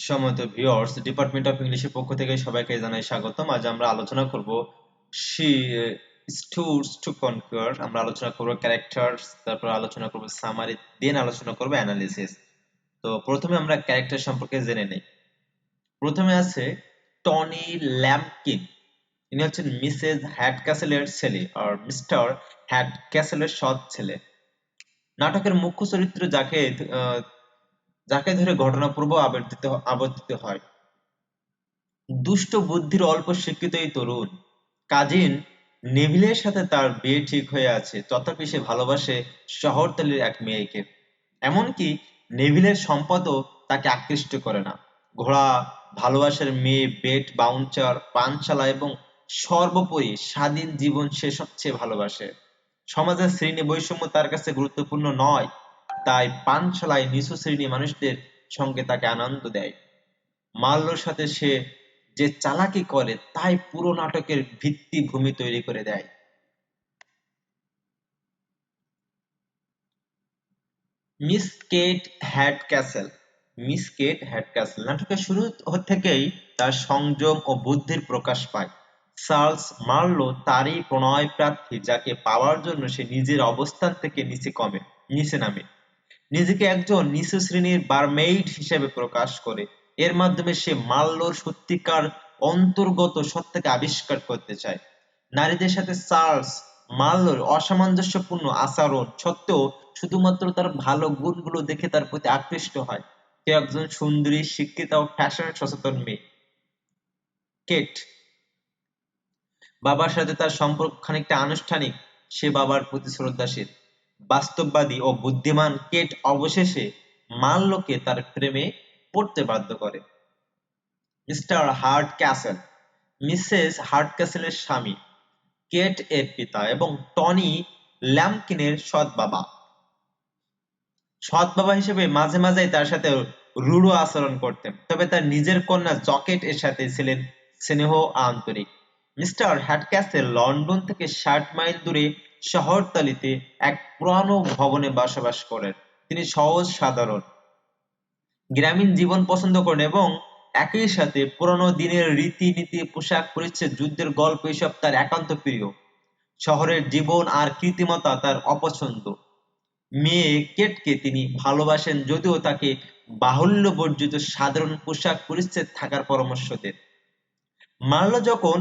সম্মানিত viewers, department of ইংলিশের পক্ষ থেকে সবাইকে জানাই স্বাগতম। আজ আমরা আলোচনা করব শি স্টুডস টু কনকুয়ার। আমরা আলোচনা করব ক্যারেক্টারস, তারপর আলোচনা করব সামারি, দেন আলোচনা করব অ্যানালিসিস। তো প্রথমে আমরা ক্যারেক্টার সম্পর্কে জেনে নেই। প্রথমে আছে টনি ল্যাম্পকিন। ইনি হচ্ছেন মিসেস হ্যাডক্যাসেলের ছেলে আর মিস্টার হ্যাডক্যাসেলের সৎ ছেলে। নাটকের মুখ্য চরিত্র যাকে ধরে ঘটনা পূর্ব আবর্তিত হয়। দুষ্ট বুদ্ধির অল্প শিক্ষিত এই তরুণ কাজিন নেভিলের সাথে তার বিয়ে ঠিক হয়ে আছে, তথাপি সে ভালোবাসে শহরতলির এক মেয়েকে। এমনকি নেভিলের সম্পদও তাকে আকৃষ্ট করে না। ঘোড়া, ভালোবাসার মেয়ে, বেট বাউন্সার, পানশালা এবং সর্বোপরি স্বাধীন জীবন সে সবচেয়ে ভালোবাসে। সমাজের শ্রেণী বৈষম্য তার কাছে গুরুত্বপূর্ণ নয়, তাই পানশালায় নিচু শ্রেণী মানুষদের সঙ্গে তাকে আনন্দ দেয়। মাল্লোর সাথে সে যে চালাকি করে তাই পুরো নাটকের ভিত্তিভূমি তৈরি করে দেয়। Miss Kate Hardcastle. Miss Kate Hardcastle নাটকের শুরু থেকেই তার সংযম ও বুদ্ধির প্রকাশ পায়। চার্লস মার্লো তারই প্রণয় প্রার্থী, যাকে পাওয়ার জন্য সে নিজের অবস্থান থেকে নিচে নামে। নিজেকে একজন নিচু শ্রেণীর বারমেইড হিসেবে প্রকাশ করে। এর মাধ্যমে সে মাল্লোর সত্যিকার অন্তর্গত সত্তাকে আবিষ্কার করতে চায়। নারীদের সাথে চার্লস মার্লোর অসামঞ্জস্যপূর্ণ আচরণ সত্ত্বেও শুধুমাত্র তার ভালো গুণগুলো দেখে তার প্রতি আকৃষ্ট হয়। সে একজন সুন্দরী, শিক্ষিতা ও ফ্যাশন সচেতন মেয়ে। কেট বাবার সাথে তার সম্পর্ক খানিকটা আনুষ্ঠানিক। সে বাবার প্রতি শ্রদ্ধাশীল, বাস্তববাদী ও বুদ্ধিমান কেট অবশেষে মাল্লোকে তার প্রেমে পড়তে বাধ্য করে। Mister heart castle. মিসেস হার্টক্যাসেলের স্বামী, কেট এর পিতা এবং টনি ল্যাম্পকিনের সৎ বাবা। সৎ বাবা হিসেবে মাঝে মাঝেই তার সাথে রূঢ় আচরণ করতেন, তবে তার নিজের কন্যা জকেট এর সাথে ছিলেন স্নেহ আন্তরিক। মিস্টার হ্যাডক্যাসেল লন্ডন থেকে ৬০ মাইল দূরে শহরতলিতে এক পুরানো ভবনে বসবাস করেন। তিনি সহজ সাধারণ গ্রামীণ জীবন পছন্দ করেন এবং একই সাথে পুরনো দিনের রীতিনীতি, পোশাক পরিচ্ছদ, যুদ্ধের গল্প এসব তার একান্ত প্রিয়। শহরের জীবন আর কৃত্রিমতা তার অপছন্দ। মেয়ে কেটকে তিনি ভালোবাসেন, যদিও তাকে বাহুল্য বর্জিত সাধারণ পোশাক পরিচ্ছদ থাকার পরামর্শ দেন। মার্লো যখন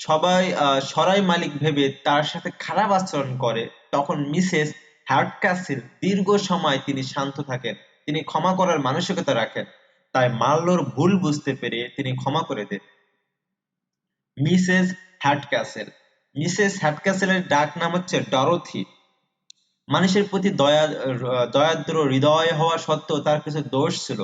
সবাই সরাই মালিক ভেবে তার সাথে খারাপ আচরণ করে, তখন মিসেস হার্টক্যাসল দীর্ঘ সময় তিনি শান্ত থাকেন। তিনি ক্ষমা করার মানসিকতা রাখেন, তাই মার্লোর ভুল বুঝতে পেরে তিনি ক্ষমা করে দেন। মিসেস হ্যাডক্যাসল। মিসেস হ্যাডক্যাসলের ডাক নাম হচ্ছে ডরোথি। মানুষের প্রতি দয়াদ্র হৃদয় হওয়া সত্ত্বেও তার কিছু দোষ ছিল।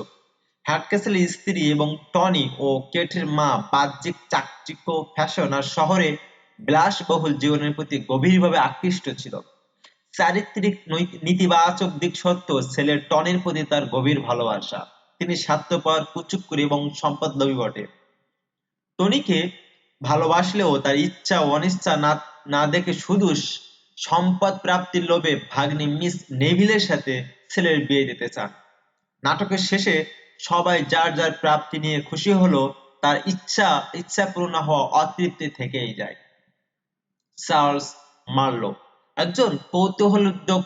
হ্যাডক্যাসলের স্ত্রী এবং টনি ও কেটের মা বাহ্যিক চাকচিক্য, ফ্যাশন আর শহরে বিলাসবহুল জীবনের প্রতি গভীরভাবে আকৃষ্ট ছিল। চারিত্রিক নেতিবাচক দিক সত্ত্বেও ছেলের টনির প্রতি তার গভীর ভালোবাসা। তিনি স্বার্থপর, কুচুকুরি এবং সম্পদলোভী বটে। টনিকে ভালোবাসলেও তার ইচ্ছা ও অনিচ্ছা না দেখে শুধু সম্পদ প্রাপ্তির লোভে ভাগ্নি মিস নেভিলের সাথে ছেলের বিয়ে দিতে চান। নাটকের শেষে সবাই যার যার প্রাপ্তি নিয়ে খুশি হলো, তার ইচ্ছা পূর্ণ হওয়া অতৃপ্তি থেকেই যায়। চার্লস মার্লো একজন কৌতূহলোদ্যোগ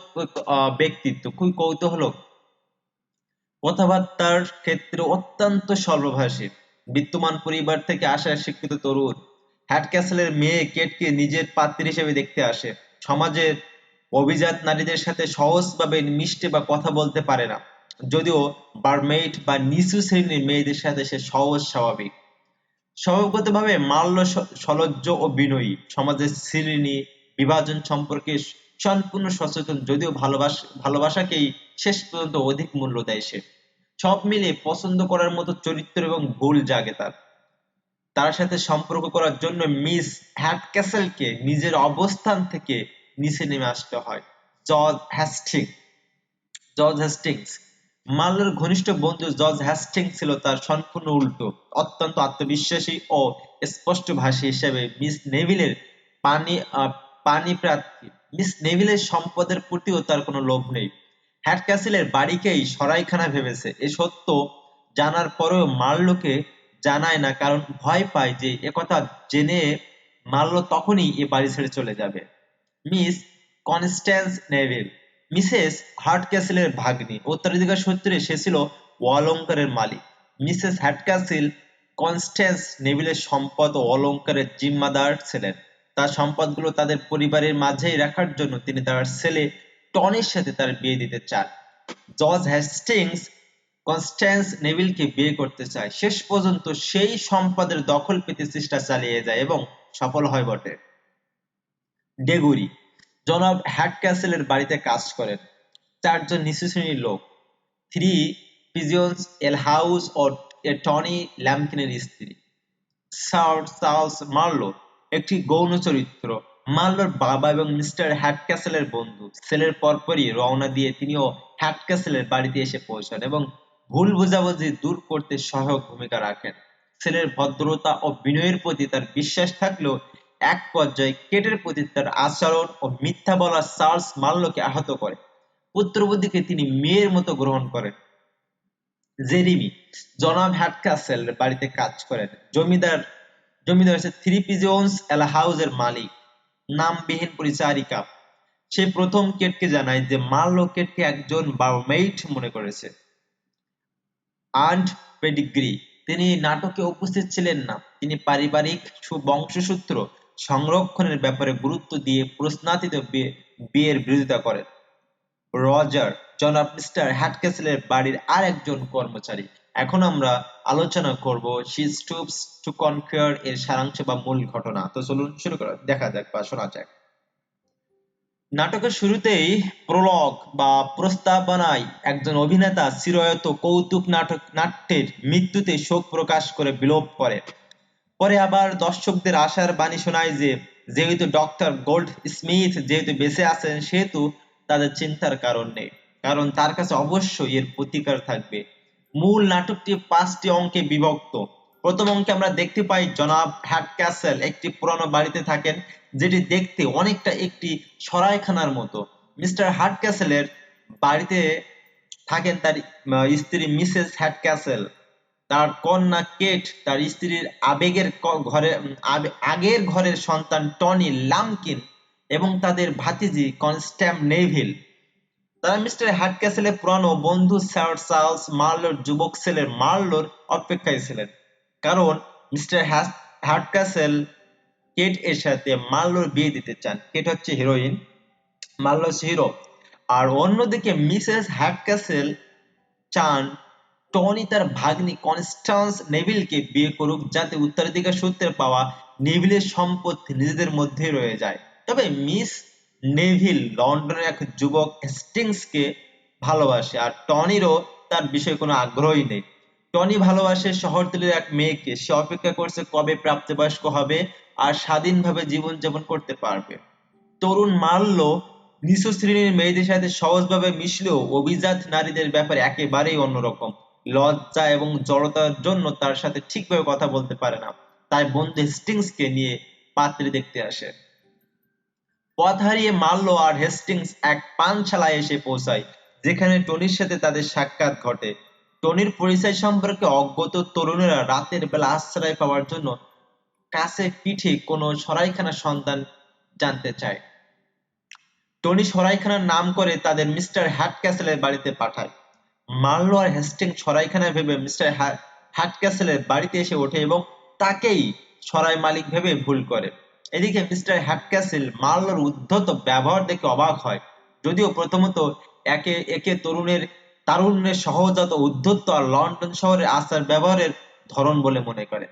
ব্যক্তিত্ব, খুবই কৌতূহলক, কথাবার্তার ক্ষেত্রে অত্যন্ত স্বল্পভাষী। বিত্তমান পরিবার থেকে আসা শিক্ষিত তরুণ, হ্যাডক্যাসলের মেয়ে কেটকে নিজের পাত্রী হিসেবে দেখতে আসে। সমাজের অভিজাত নারীদের সাথে সহজভাবে মিশতে বা কথা বলতে পারে না, যদিও বারমেইড বা নিচু শ্রেণীর মেয়েদের সাথে সে সহজ স্বাভাবিক। স্বভাবগতভাবে মাল্য সলজ্জ ও বিনয়ী, সমাজের শ্রেণী বিভাজন সম্পর্কে সম্পূর্ণ সচেতন, যদিও ভালোবাসাকেই শেষ পর্যন্ত অধিক মূল্য দেয় সে। সব মিলিয়ে পছন্দ করার মতো চরিত্র এবং ভুল জাগে তার। তার সাথে সম্পর্ক করার জন্য মিস হ্যাডক্যাসলকে নিজের অবস্থান থেকে নিচে নেমে আসতে হয়। George Hastings. জর্জ হেস্টিংস মার্লোর ঘনিষ্ঠ বন্ধু জর্জ হেস্টিংস ছিল তার সম্পূর্ণ উল্টো। অত্যন্ত আত্মবিশ্বাসী ও স্পষ্টভাষী হিসেবে মিস নেভিলের পাণিপ্রার্থী। মিস নেভিলের সম্পদের প্রতিও তার কোনো লোভ নেই। হ্যাডক্যাসলের বাড়িকেই সরাইখানা ভেবেছে। এ সত্য জানার পরেও মার্লোকে জানায় না, কারণ ভয় পায় যে একথা জেনে মার্লো তখনই এ বাড়ি ছেড়ে চলে যাবে। মিস কনস্ট্যান্স নেভিল, মিসেস হার্টক্যাসেলের ভাগ্নি। উত্তরাধিকার সূত্রে সে ছিল অলংকারের মালিক। মিসেস হার্টক্যাসেল কনস্ট্যান্স নেভিলের সম্পদ ও অলংকারের জিম্মাদার ছিলেন। তার সম্পদগুলো তাদের পরিবারের মাঝেই রাখার জন্য তিনি তার ছেলে টনির সাথে তার বিয়ে দিতে চান। জর্জ হেস্টিংস কনস্ট্যান্স নেভিলকে বিয়ে করতে চায়। শেষ পর্যন্ত সেই সম্পদের দখল পেতে চেষ্টা চালিয়ে যায় এবং সফল হয় বটে। ডেগুরি জনাব হ্যাটক্যাসেলের বাড়িতে কাজ করেন চারজন নিচু শ্রেণীর লোক, থ্রি পিজিয়ন্স, এলহাউস ও টনি ল্যাম্পকিনের স্ত্রী। স্যার চার্লস মার্লো একটি গৌণ চরিত্র। মার্লোর বাবা এবং মিস্টার হ্যাটক্যাসেলের বন্ধু। ছেলের পরপরই রওনা দিয়ে তিনিও হ্যাটক্যাসেলের বাড়িতে এসে পৌঁছান এবং ভুল বোঝাবুঝি দূর করতে সহায়ক ভূমিকা রাখেন। ছেলের ভদ্রতা ও বিনয়ের প্রতি তার বিশ্বাস থাকলেও এক পর্যায়ে কেটের প্রতি তার আচরণ ও মিথ্যা বলা চার্লস মার্লোকে আহত করে। পুত্রবধূকে তিনি মেয়ের মতো গ্রহণ করেন। জেরিমি জনাব হ্যাটক্যাসেল বাড়িতে কাজ করেন। জমিদার হচ্ছে থ্রি পিজিয়ন্স এলহাউসের মালিক, নামবিহীন পরিচারিকা। সে প্রথম কেটকে জানায় যে মার্লো কেটকে একজন বারমেইড মনে করেছে। আন্ট পেডিগ্রি তিনি নাটকে উপস্থিত ছিলেন না। তিনি পারিবারিক বংশসূত্র সংরক্ষণের ব্যাপারে গুরুত্ব দিয়ে প্রশ্নাতীত বিয়ের বিরোধিতা করেন। রজার জনাব মিস্টার হ্যাটক্যাসেলের বাড়ির আর একজন কর্মচারী। এখন আমরা আলোচনা করব শি স্টুপস টু কনকিউর এর সারাংশ বা মূল ঘটনা। তো চলুন শুরু করা দেখা যাক বা শোনা যাক। নাটকের শুরুতেই প্রলগ বা প্রস্তাবনায় একজন অভিনেতা চিরায়ত কৌতুক নাট্যের মৃত্যুতে শোক প্রকাশ করে বিলোপ করে। পরে আবার দর্শকদের আশার বাণী শোনায় যে যেহেতু ডক্টর গোল্ড স্মিথ যেহেতু বেঁচে আছেন সেহেতু তাদের চিন্তার কারণ নেই, কারণ তার কাছে অবশ্যই এর প্রতিকার থাকবে। মূল নাটকটি 5টি অঙ্কে বিভক্ত। প্রথম অঙ্কে আমরা দেখতে পাই জনাব হ্যাটক্যাসেল একটি পুরানো বাড়িতে থাকেন, যেটি দেখতে অনেকটা একটি সরাইখানার মতো। মিস্টার হ্যাটক্যাসেলের বাড়িতে থাকেন তার স্ত্রী মিসেস হ্যাটক্যাসেল, তার কন্যা কেট, তার স্ত্রীর আগের ঘরের সন্তান টনি লাম্পকিন এবং তাদের ভাতিজি কনস্ট্যান্স নেভিল। তারা মিস্টার হ্যাটক্যাসেলের পুরানো বন্ধু স্যার চার্লস মার্লোর যুবক ছেলে মার্লোর অপেক্ষায় ছিলেন, কারণ মিস্টার হ্যাটক্যাসেল কেট এর সাথে মার্লোর বিয়ে দিতে চান। কেট হচ্ছে হিরোইন, মার্লো হচ্ছে হিরো। আর অন্যদিকে মিসেস হ্যাটক্যাসেল চান টনি তার ভাগ্নি কনস্ট্যান্স নেভিলকে বিয়ে করুক, যাতে উত্তরাধিকার সূত্রে পাওয়া নেভিলের সম্পত্তি নিজেদের মধ্যেই রয়ে যায়। তবে মিস নেভিল লন্ডনের এক যুবক হেস্টিংসকে ভালোবাসে, আর টনিরও তার বিষয়ে কোনো আগ্রহই নেই। টনি ভালোবাসে শহরতলির এক মেয়েকে। সে অপেক্ষা করছে কবে প্রাপ্তবয়স্ক হবে আর স্বাধীনভাবে জীবনযাপন করতে পারবে। তরুণ মার্লো নিচু শ্রেণীর মেয়েদের সাথে সহজভাবে মিশলেও অভিজাত নারীদের ব্যাপারে একেবারেই অন্যরকম। লজ্জা এবং জড়তার জন্য তার সাথে ঠিকভাবে কথা বলতে পারে না, তাই বন্ধু হেস্টিংসকে নিয়ে পাত্রী দেখতে আসে। পথ হারিয়ে মার্লো আর হেস্টিংস এক পানশালায় এসে পৌঁছায়, যেখানে টনির সাথে তাদের সাক্ষাৎ ঘটে। টনির পরিচয় সম্পর্কে অজ্ঞত তরুণেরা রাতের বেলা আশ্রয় পাওয়ার জন্য কাছে পিঠে কোনো সরাইখানার সন্ধান জানতে চায়। টনি সরাইখানার নাম করে তাদের মিস্টার হ্যাটক্যাসেলের বাড়িতে পাঠায়। মার্লো আর হেস্টিংস সরাইখানা ভেবে মিস্টার হ্যাটক্যাসেলের বাড়িতে এসে ওঠে এবং তাকেই সরাই মালিক ভেবে ভুল করে। এদিকে মিস্টার হ্যাটক্যাসেল মার্লোর উদ্ধত ব্যবহার দেখে অবাক হয়, যদিও প্রথমত একে একে তারুণ্যের সহজাত উদ্ধত্ত আর লন্ডন শহরের আচার ব্যবহারের ধরন বলে মনে করে।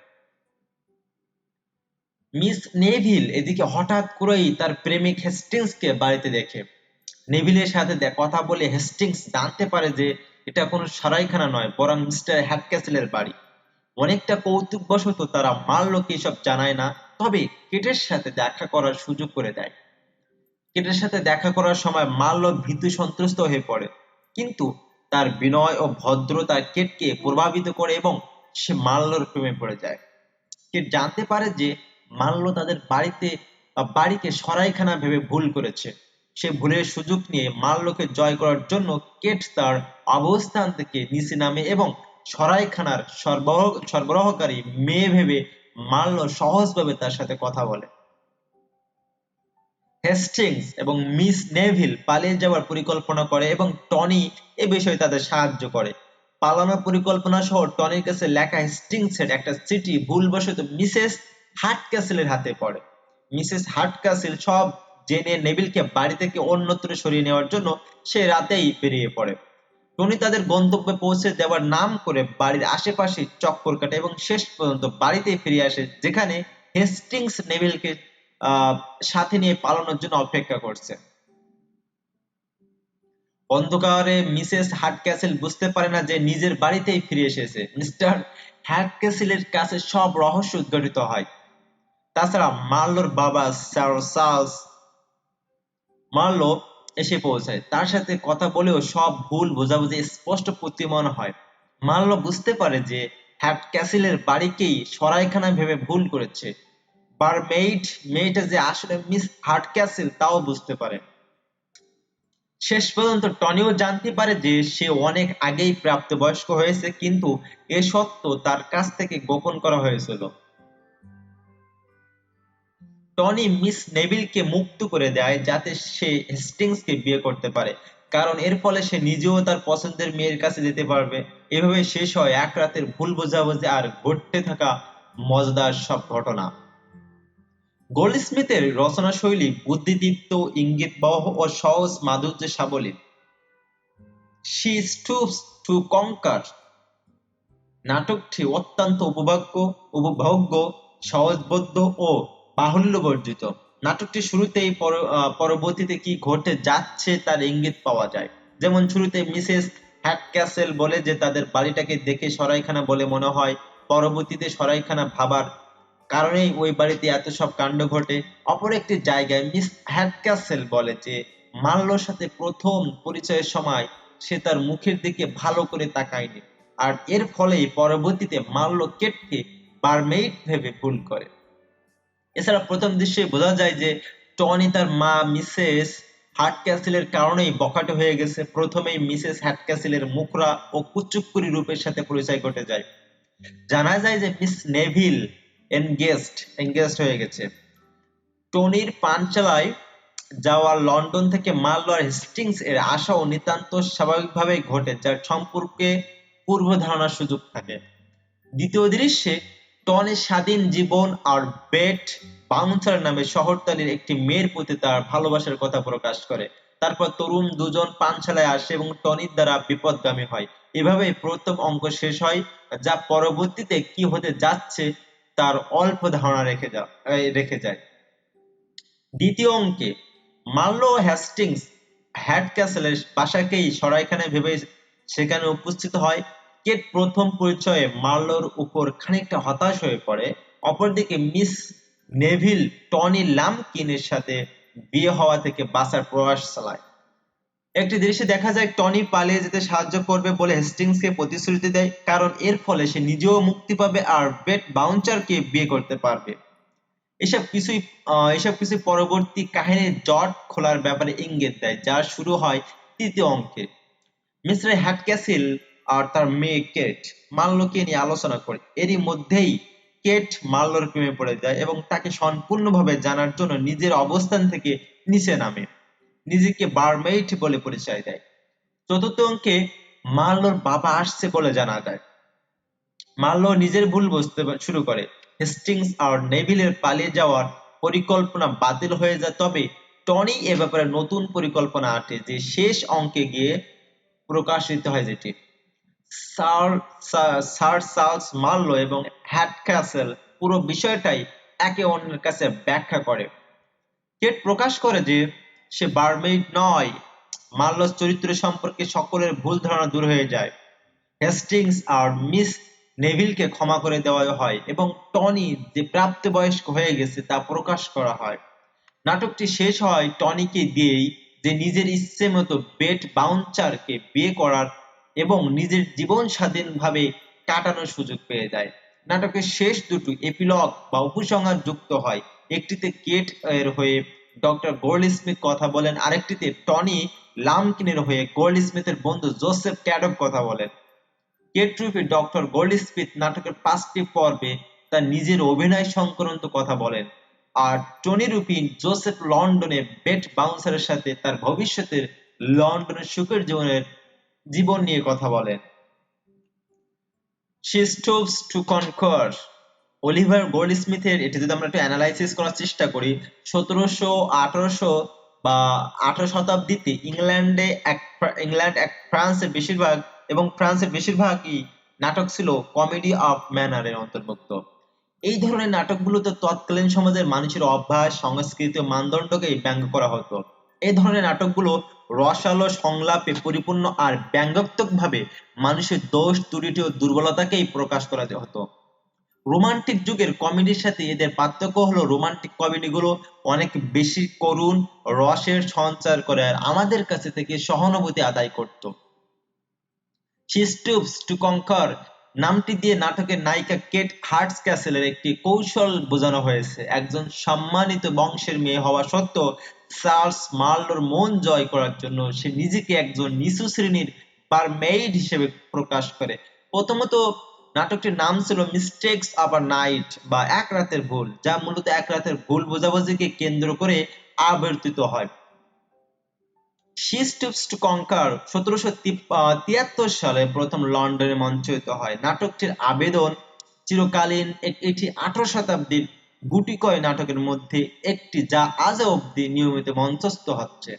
মিস নেভিল এদিকে হঠাৎ করেই তার প্রেমিক হেস্টিংসকে বাড়িতে দেখে। নেভিলের সাথে কথা বলে হেস্টিংস জানতে পারে যে এটা কোনো সরাইখানা নয়, বরং মিস্টার হ্যাটক্যাসেলের বাড়ি। অনেকটা কৌতুকবশত তারা মার্লোকে এসব জানায় না, তবে কেটের সাথে দেখা করার সুযোগ করে দেয়। কেটের সাথে দেখা করার সময় মার্লো ভীতু সন্ত্রস্ত হয়ে পড়ে, কিন্তু তার বিনয় ও ভদ্রতা কেটকে প্রভাবিত করে এবং সে মার্লোর প্রেমে পড়ে যায়। কেট জানতে পারে যে মার্লো তাদের বাড়িকে সরাইখানা ভেবে ভুল করেছে। সে ভুলের সুযোগ নিয়ে মার্লোকে জয় করার জন্য কেট তার অবস্থান থেকে নিচে নামে এবং সরাইখানার সরবরাহকারী মেয়ে ভেবে মাল্য সহজভাবে তার সাথে কথা বলে। হেস্টিংস এবং মিস নেভিল পালিয়ে যাওয়ার পরিকল্পনা করে এবং টনি এ বিষয়ে তাদের সাহায্য করে। পালানোর পরিকল্পনা সহ টনির কাছে লেখা হেস্টিংসের একটা চিঠি ভুলবশত মিসেস হার্টক্যাসলের হাতে পড়ে। মিসেস হার্টক্যাসল সব জেনে নেভিলকে বাড়ি থেকে অন্যত্র সরিয়ে নেওয়ার জন্য সে রাতেই বেরিয়ে পড়ে। টনি তাদের গন্তব্যে পৌঁছে দেওয়ার নাম করে বাড়ির আশেপাশে চক্কর কাটে এবং শেষ পর্যন্ত বাড়িতেই ফিরে আসে, যেখানে হেস্টিংস নেভিলকে আহ সাথে নিয়ে পালানোর জন্য অপেক্ষা করছে। অন্ধকারে মিসেস হার্টক্যাসল বুঝতে পারে না যে নিজের বাড়িতেই ফিরে এসেছে। মিস্টার হার্টক্যাসলের কাছে সব রহস্য উদ্ঘাটিত হয়। তাছাড়া মার্লোর বাবা স্যার চার্লস মার্লো এসে পৌঁছায়। তার সাথে কথা বলেও সব ভুল বোঝাবুঝি স্পষ্ট প্রতীয়মান হয়। মার্লো বুঝতে পারে যে হার্টক্যাসলের বাড়িকেই সরাইখানা ভেবে ভুল করেছে। বারমেইড মেয়েটা যে আসলে মিস হার্টক্যাসল তাও বুঝতে পারে। শেষ পর্যন্ত টনিও জানতে পারে যে সে অনেক আগেই প্রাপ্তবয়স্ক হয়েছে, কিন্তু এ সত্য তার কাছ থেকে গোপন করা হয়েছিল। টনি মিস নেভিলকে মুক্ত করে দেয় যাতে সে হেস্টিংসকে বিয়ে করতে পারে, কারণ এর ফলে সে নিজেও তার পছন্দের মেয়ের কাছে যেতে পারবে। এভাবে শেষ হয় এক রাতের ভুল বোঝাবুঝি আর ঘটতে থাকা মজাদার সব ঘটনা। গোল্ডস্মিথের রচনাশৈলী বুদ্ধিদীপ্ত, ইঙ্গিতবহ ও সহজ মাধুর্যে সাবলীল। শি স্টুপস টু কঙ্কার নাটকটি অত্যন্ত উপভোগ্য, সহজবোধ্য ও বাহুল্যবর্জিত। নাটকটি শুরুতেই পরবর্তীতে কি ঘটে যাচ্ছে তার ইঙ্গিত পাওয়া যায়। যেমন শুরুতে মিসেস হ্যাটক্যাসল বলে যে তাদের বাড়িটাকে দেখে সরাইখানা বলে মনে হয়। পরবর্তীতে সরাইখানা ভাবার কারণেই ওই বাড়িতে এত সব কাণ্ড ঘটে। অপর একটি জায়গায় মিস হ্যাটক্যাসল বলে যে মার্লোর সাথে প্রথম পরিচয়ের সময় সে তার মুখের দিকে ভালো করে তাকায়নি, আর এর ফলেই পরবর্তীতে মার্লো কেটকে বারমেইড ভেবে ভুল করে। এছাড়া প্রথম দৃশ্যে বোঝা যায় যে টনি তার মা মিসেস হার্টক্যাসলের কারণেই বখাটে হয়ে গেছে। প্রথমেই মিসেস হার্টক্যাসলের মুখরা ও কুচুকুরি রূপের সাথে পরিচয় ঘটে যায়। জানা যায় যে মিস নেভিল এনগেজড হয়ে গেছে। টনির পানচালায় যাওয়া লন্ডন থেকে মার্লো আর হেস্টিংস এর আশাও নিতান্ত স্বাভাবিকভাবেই ঘটে, যার সম্পর্কে পূর্ব ধারণার সুযোগ থাকে। দ্বিতীয় দৃশ্যে টনি স্বাধীন জীবন আর বেট বাউন্সার নামে শহরতলির একটি মেয়ের প্রতি তার ভালোবাসার কথা প্রকাশ করে। তারপর তরুণ দুজন পানশালায় আসে এবং টনির দ্বারা বিপথগামী হয়। এভাবেই প্রথম অঙ্ক শেষ হয়, যা পরবর্তীতে কি হতে যাচ্ছে তার অল্প ধারণা রেখে যায়। দ্বিতীয় অঙ্কে মার্লো ও হেস্টিংস হ্যাটক্যাসলের বাসাকেই সরাইখানায় ভেবে সেখানে উপস্থিত হয়। কেট প্রথম পরিচয়ে মার্লোর উপর খানিকটা হতাশ হয়ে পড়ে। অপরদিকে মিস নেভিল টনি লাম্পকিনের সাথে বিয়ে হওয়া থেকে বাঁচার প্রয়াস চালায়। একটি দৃশ্যে দেখা যায় টনি পালিয়ে যেতে সাহায্য করবে বলে হেস্টিংসকে প্রতিশ্রুতি দেয়, কারণ এর ফলে সে নিজেও মুক্তি পাবে আর বেট বাউন্সারকে বিয়ে করতে পারবে। এসব কিছুই পরবর্তী কাহিনীর জট খোলার ব্যাপারে ইঙ্গিত দেয়, যা শুরু হয় তৃতীয় অঙ্কে। মিস্টার হ্যাটক্যাসল আর তার মেয়ে কেট মার্লোকে নিয়ে আলোচনা করে। এরই মধ্যেই কেট মার্লোর প্রেমে পড়ে যায় এবং তাকে সম্পূর্ণভাবে জানার জন্য নিজের অবস্থান থেকে নিচে নামে, নিজেকে বারমেইড বলে পরিচয় দেয়। চতুর্থ অঙ্কে মার্লোর বাবা আসছে বলে জানা যায়। মার্লো নিজের ভুল বুঝতে শুরু করে। হেস্টিংস আর নেভিলের পালিয়ে যাওয়ার পরিকল্পনা বাতিল হয়ে যায়, তবে টনি এ ব্যাপারে নতুন পরিকল্পনা আঁটে, যে শেষ অঙ্কে গিয়ে প্রকাশিত হয়, যেটি স্যার চার্লস মার্লো এবং হ্যাটক্যাসল পুরো বিষয়টাই একে অন্যের কাছে ব্যাখ্যা করে। কেট প্রকাশ করে যে সে বারমেইড নয়। মার্লোর চরিত্র সম্পর্কে সকলের ভুল ধারণা দূর হয়ে যায়। হেস্টিংস আর মিস নেভিলকে ক্ষমা করে দেওয়া হয় এবং টনি যে প্রাপ্তবয়স্ক হয়ে গেছে তা প্রকাশ করা হয়। নাটকটি শেষ হয় টনিকে দিয়েই, যে নিজের ইচ্ছে মতো বেট বাউন্সারকে বিয়ে করার এবং নিজের জীবন স্বাধীনভাবে কাটানোর সুযোগ পেয়ে যায়। নাটকের শেষ দুটো এপিলগ বা উপসংহার যুক্ত হয়। একটিতে কেট এর হয়ে ডক্টর গোল্ডস্মিথ কথা বলেন, আরেকটিতে টনি লাম্পকিনের হয়ে গোল্ডস্মিথের বন্ধু জোসেফ ক্যাডক কথা বলেন। কেট রুপি ডক্টর গোল্ডস্মিথ নাটকের 5টি পর্বে তার নিজের অভিনয় সংক্রান্ত কথা বলেন, আর টনি রুপি জোসেফ লন্ডনে বেট বাউন্সারের সাথে তার ভবিষ্যতের লন্ডনের সুখের জীবন নিয়ে কথা বলেন। She stoops to conquer। Oliver গোল্ডস্মিথের এটি যদি আমরা একটু অ্যানালাইসিস করার চেষ্টা করি, 1700, 1800 বা 18 শতাব্দীতে ইংল্যান্ড এক ফ্রান্সের বেশিরভাগই নাটক ছিল কমেডি অফ ম্যানারের অন্তর্ভুক্ত। এই ধরনের নাটকগুলোতে তৎকালীন সমাজের মানুষের অভ্যাস, সংস্কৃতি ও মানদণ্ডকেই ব্যঙ্গ করা হতো। এই ধরনের নাটকগুলো রসালো সংলাপে পরিপূর্ণ আর ব্যঙ্গাত্মকভাবে মানুষের দোষ, ত্রুটি ও দুর্বলতাকেই প্রকাশ করা হতো। রোমান্টিক যুগের কমেডির সাথে এদের পার্থক্য হলো রোমান্টিক কমেডিগুলো অনেক বেশি করুণ রসের সঞ্চার করে আর আমাদের কাছে থেকে সহানুভূতি আদায় করত। She stoops to conquer নামটি দিয়ে নাটকের নায়িকা কেট হার্টক্যাসলের একটি কৌশল বোঝানো হয়েছে। একজন সম্মানিত বংশের মেয়ে হওয়া সত্ত্বেও চার্লস মার্লোর মন জয় করার জন্য সে নিজেকে একজন নিচু শ্রেণীর বারমেইড হিসেবে প্রকাশ করে। প্রথমত নাটকটির নাম ছিল মিস্টেকস অফ আ নাইট বা এক রাতের ভুল, যা মূলত এক রাতের ভুল বোঝাবুঝিকে কেন্দ্র করে আবর্তিত হয়। She Stoops to Conquer 1773 সালে প্রথম লন্ডনে মঞ্চায়িত হয়। নাটকটির আবেদন চিরকালীন, এটি 18 শতাব্দীর গুটিকয় নাটকের মধ্যে একটি যা আজও অবধি নিয়মিত মঞ্চস্থ হচ্ছে।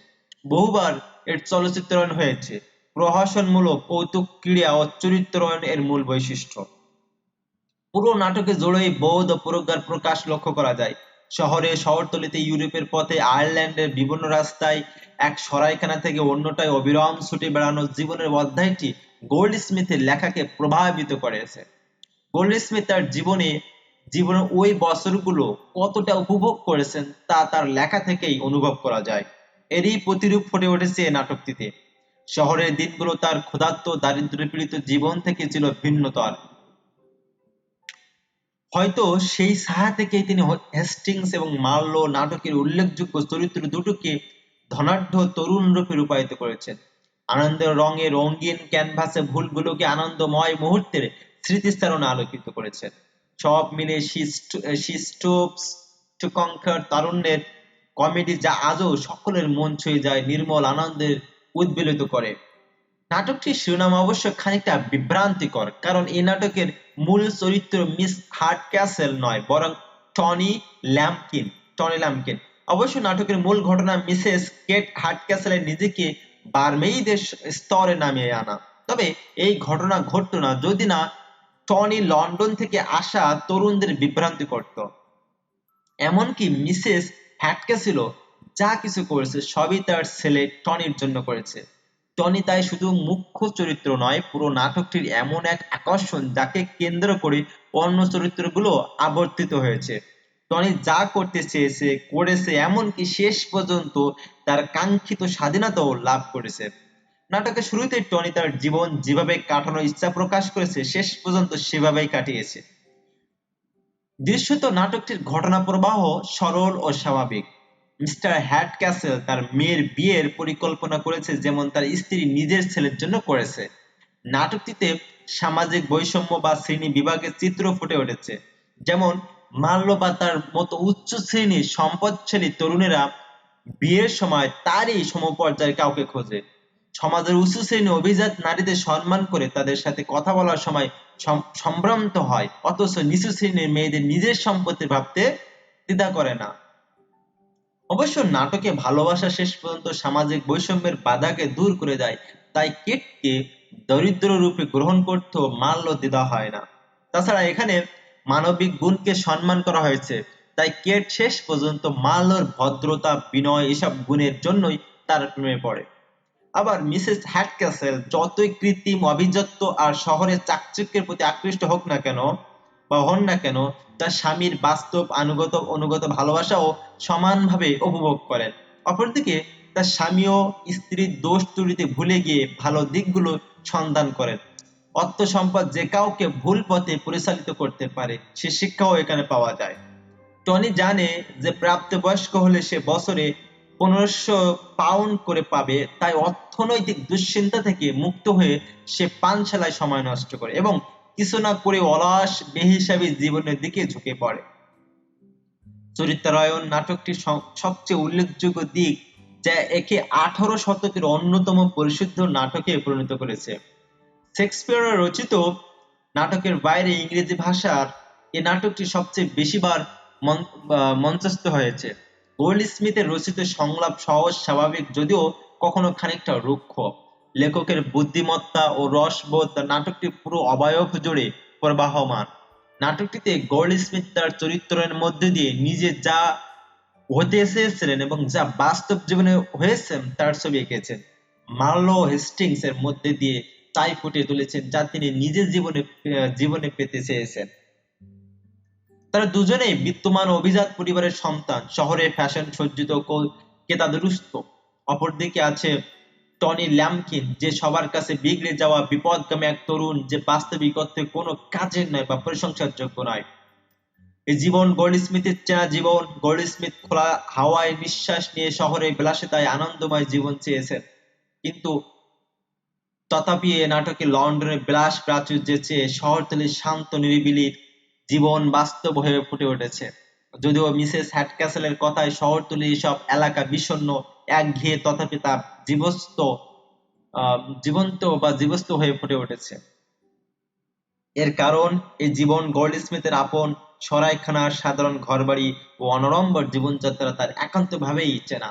বহুবার এর চলচ্চিত্রায়ন হয়েছে। প্রহসনমূলক, কৌতুক, ক্রীড়া ও চরিত্রায়ন এর মূল বৈশিষ্ট্য। পুরো নাটকে জুড়েই বৌদ্ধ প্রজ্ঞার প্রকাশ লক্ষ্য করা যায়। শহরে, শহরতলিতে, ইউরোপের পথে, আয়ারল্যান্ডের বিভিন্ন রাস্তায়, এক সরাইখানা থেকে অন্যটায় অবিরাম ছুটে বেড়ানোর জীবনের অধ্যায়টি গোল্ডস্মিথের লেখাকে প্রভাবিত করেছে। গোল্ডস্মিথ তার জীবনের ওই বছরগুলো কতটা উপভোগ করেছেন তা তার লেখা থেকেই অনুভব করা যায়। এরই প্রতিরূপ ফুটে উঠেছে এই নাটকটিতে। শহরের দিনগুলো তার ক্ষুধার্ত, দারিদ্র্যপীড়িত জীবন থেকে ছিল ভিন্নতর। হয়তো সেই ছায়া থেকেই তিনি হেস্টিংস এবং মার্লো নাটকের উল্লেখযোগ্য চরিত্র দুটোকে ধনাঢ্য তরুণ রূপে রূপায়িত করেছেন। আনন্দের রঙে রঙিন ক্যানভাসে ভুলগুলোকে আনন্দময় মুহূর্তের স্মৃতিচারণে আলোকিত করেছেন। সব মিলে শি স্টুপস টু কনকার তারুণ্যের কমেডি যা আজও সকলের মন ছুঁয়ে যায়, নির্মল আনন্দের উদ্বেলিত করে। নাটকটির শিরোনাম অবশ্য খানিকটা বিভ্রান্তিকর, কারণ এই নাটকের মূল চরিত্র মিস হার্টক্যাসল নয়, বরং টনি ল্যাম্পকিন। অবশ্য নাটকের মূল ঘটনা মিসেস কেট হার্টক্যাসলের নিজেকে বারমেইদের স্তরে নামিয়ে আনা। তবে এই ঘটনা ঘটতো না যদি না টনি লন্ডন থেকে আসা তরুণদের বিভ্রান্তি করত। এমনকি মিসেস হার্টক্যাসল যা কিছু করেছে সবই তার ছেলে টনির জন্য করেছে। টনি তাই শুধু মুখ্য চরিত্র নয়, পুরো নাটকটির এমন এক আকর্ষণ যাকে কেন্দ্র করে অন্য চরিত্রগুলো আবর্তিত হয়েছে। টনি যা করতে চেয়েছে করেছে, এমনকি শেষ পর্যন্ত তার কাঙ্ক্ষিত স্বাধীনতাও লাভ করেছে। নাটকের শুরুতে টনি তার জীবন যেভাবে কাটানোর ইচ্ছা প্রকাশ করেছে শেষ পর্যন্ত সেভাবেই কাটিয়েছে। দৃশ্যত নাটকটির ঘটনা প্রবাহ সরল ও স্বাভাবিক। মিস্টার হার্টক্যাসল তার মেয়ের বিয়ের পরিকল্পনা করেছে যেমন তার স্ত্রী নিজের ছেলের জন্য করেছে। নাটকটিতে সামাজিক বৈষম্য বা শ্রেণী বিভাগের চিত্র ফুটে উঠেছে, যেমন মাল্য বা তার মতো উচ্চ শ্রেণীর সম্পদশালী তরুণেরা বিয়ের সময় তারই সমপর্যায়ের কাউকে খোঁজে। সমাজের উঁচু শ্রেণী অভিজাত নারীদের সম্মান করে তাদের সাথে কথা বলার সময় সম্ভ্রান্ত হয়, অথচ নিচু শ্রেণীর মেয়েদের নিজের সম্পত্তি ভাবতে দ্বিধা করে না। অবশ্য নাটকে ভালোবাসা শেষ পর্যন্ত সামাজিক বৈষম্যের বাধাকে দূর করে দেয়, তাই কেটকে দরিদ্র রূপে গ্রহণ করতেও মাল্য দ্বিধা হয় না। তাছাড়া এখানে মানবিক গুণকে সম্মান করা হয়েছে, তাই কেট শেষ পর্যন্ত মাল্যর ভদ্রতা, বিনয় এসব গুণের জন্যই তার প্রেমে পড়ে। আবার মিসেস হ্যাটক্যাসল যতই কৃত্রিম, অভিজাত্য আর শহরের চাকচিক্যের প্রতি আকৃষ্ট হন না কেন, তার স্বামীর বাস্তব অনুগত ভালোবাসাও সমানভাবে উপভোগ করেন। অপরদিকে তার স্বামীও স্ত্রীর দোষ ত্রুটিতে ভুলে গিয়ে ভালো দিকগুলো সন্ধান করেন। অর্থ সম্পদ যে কাউকে ভুল পথে পরিচালিত করতে পারে সে শিক্ষাও এখানে পাওয়া যায়। টনি জানে যে প্রাপ্তবয়স্ক হলে সে বছরে 1500 পাউন্ড করে পাবে, তাই অর্থনৈতিক দুশ্চিন্তা থেকে মুক্ত হয়ে সে পানশালায় সময় নষ্ট করে এবং কিছু না করে অলস বেহিসাবি জীবনের দিকে ঝুঁকে পড়ে। চরিত্রায়ন নাটকটির সবচেয়ে উল্লেখযোগ্য দিক যা একে 18 শতকের অন্যতম পরিশুদ্ধ নাটকে পরিণত করেছে। শেক্সপিয়ারের রচিত নাটকের বাইরে ইংরেজি ভাষার এ নাটকটি সবচেয়ে বেশিবার মঞ্চস্থ হয়েছে। গোল্ডস্মিথের রচিত সংলাপ সহজ স্বাভাবিক যদিও কখনো খানিকটা রুক্ষ। লেখকের বুদ্ধিমত্তা ও রসবোধ নাটকটি পুরো অবয়ব জুড়ে প্রবাহমান। নাটকটিতে গোল্ডস্মিথ তার চরিত্রের মধ্যে দিয়ে নিজে যা হতে চেয়েছিলেন এবং যা বাস্তব জীবনে হয়েছেন তার ছবি এঁকেছেন। মার্লো হেস্টিংস এর মধ্যে দিয়ে তাই ফুটিয়ে তুলেছেন যা তিনি নিজের জীবনে পেতে চেয়েছেন। তারা দুজনেই বিত্তমান অভিজাত পরিবারের সন্তান, শহরে ফ্যাশন সজ্জিত কেতাদুরস্ত। অপরদিকে আছে টনি ল্যাম্পকিন, যে সবার কাছে বিগড়ে যাওয়া বিপদগামী এক তরুণ, যে বাস্তবিক অর্থে কোনো কাজের নয় বা প্রশংসার যোগ্য নয়। এই জীবন গোল্ডস্মিথের চেনা জীবন। গোল্ডস্মিথ খোলা হাওয়ায় নিঃশ্বাস নিয়ে শহরে বিলাসিতায় আনন্দময় জীবন চেয়েছেন, কিন্তু তথাপি এ নাটকে লন্ডনের বিলাস প্রাচুর্যের চেয়ে শহরতলির শান্ত নিরিবিলি জীবন বাস্তব হয়ে ফুটে উঠেছে। যদিও মিসেস হ্যাটক্যাসলের কথায় শহরতলির সব এলাকা বিষণ্ণ, একঘেয়ে, তথাপি তা জীবন্ত হয়ে ফুটে উঠেছে। এর কারণ এই জীবন গোল্ডস্মিথের আপন, সরাইখানার সাধারণ ঘরবাড়ি ও অনড়ম্বর জীবনযাত্রা তার একান্তভাবেই চেনা।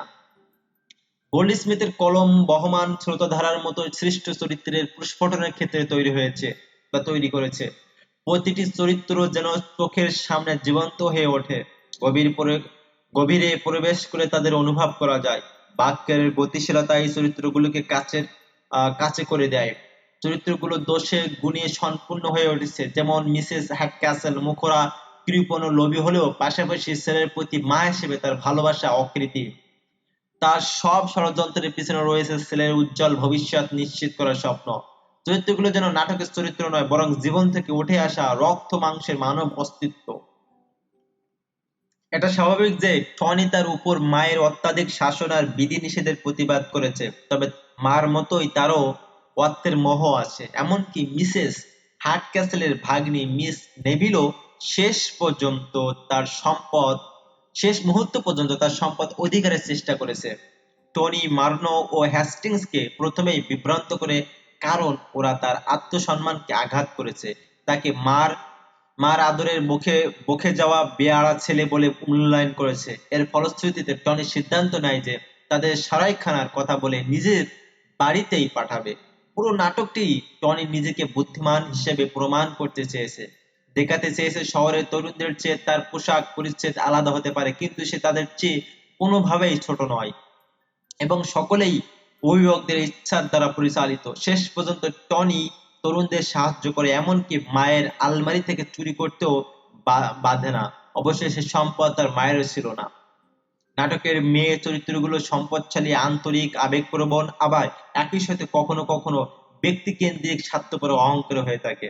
গোল্ডস্মিথের কলম বহমান স্রোতধারার মতো সৃষ্ট চরিত্রের প্রস্ফুটনের ক্ষেত্রে তৈরি করেছে। প্রতিটি চরিত্র যেন চোখের সামনে জীবন্ত হয়ে ওঠে। গভীরে প্রবেশ করে তাদের অনুভব করা যায়। বাক্যের গতিশীলতা এই চরিত্রগুলোকে কাছে করে দেয়। চরিত্রগুলো দোষে গুণে সম্পূর্ণ হয়ে উঠেছে, যেমন মিসেস হ্যাটক্যাসল মুখরা, কৃপণ ও লোভী হলেও পাশাপাশি ছেলের প্রতি মা হিসেবে তার ভালোবাসা অকৃত্রিম। তার সব ষড়যন্ত্রের পিছনে রয়েছে ছেলের উজ্জ্বল ভবিষ্যৎ নিশ্চিত করার স্বপ্ন। চরিত্রগুলো যেন নাটকের চরিত্র নয়, বরং জীবন থেকে উঠে আসা রক্ত মাংসের মানব অস্তিত্ব। এটা স্বাভাবিক যে টনি তার উপর মায়ের অত্যাধিক শাসন আর বিধিনিষেধের প্রতিবাদ করেছে, তবে মার মতোই তারও অর্থের মোহ আছে। এমনকি মিসেস হার্টক্যাসলের ভাগ্নি মিস নেভিলও শেষ মুহূর্ত পর্যন্ত তার সম্পদ অধিকারের চেষ্টা করেছে। টনি মার্নো ও হ্যাস্টিংসকে প্রথমেই বিভ্রান্ত করে, কারণ ওরা তার আত্মসম্মানকে আঘাত করেছে। তাকে মার আদরের বকে যাওয়া বেয়াড়া ছেলে বলে মূল্যায়ন করেছে। এর ফলশ্রুতিতে টনি সিদ্ধান্ত নেয় যে তাদের সরাইখানার কথা বলে নিজের বাড়িতেই পাঠাবে। পুরো নাটকটি টনি নিজেকে বুদ্ধিমান হিসেবে প্রমাণ করতে চেয়েছে, দেখাতে চেয়েছে শহরের তরুণদের চেয়ে তার পোশাক পরিচ্ছদ আলাদা হতে পারে, কিন্তু সে তাদের চেয়ে কোনোভাবেই ছোট নয় এবং সকলেই অভিভাবকদের ইচ্ছার দ্বারা পরিচালিত। শেষ পর্যন্ত টনি তরুণদের সাহায্য করে, এমনকি মায়ের আলমারি থেকে চুরি করতেও বাধে না। অবশ্যই সে সম্পদ তার মায়েরও ছিল না। নাটকের মেয়ে চরিত্রগুলো সম্পদশালী, আন্তরিক, আবেগপ্রবণ, আবার একই সাথে কখনো কখনো ব্যক্তিকেন্দ্রিক, স্বার্থপর, অহংকারী হয়ে থাকে।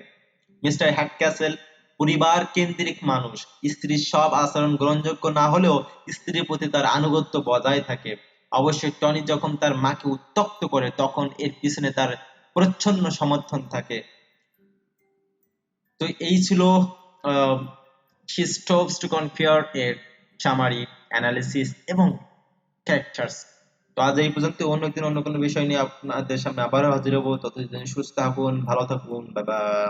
মিস্টার হ্যাটক্যাসল পরিবার কেন্দ্রিক মানুষ। স্ত্রীর সব আচরণ গ্রহণযোগ্য না হলেও স্ত্রীর প্রতি তার আনুগত্য বজায় থাকে। অবশ্যই টনি যখন তার মাকে উত্ত্যক্ত করে, তখন এর পিছনে তার প্রচ্ছন্ন সমর্থন থাকে। তো এই ছিল হি স্টপস টু কনফিয়ার এর সামারি, অ্যানালিসিস এবং ক্যারেক্টার্স। তো আজ এই পর্যন্ত। অন্য একদিন অন্য কোনো বিষয় নিয়ে আপনাদের সামনে আবারও হাজির হবো। ততদিন সুস্থ থাকুন, ভালো থাকুন, বাই বাই।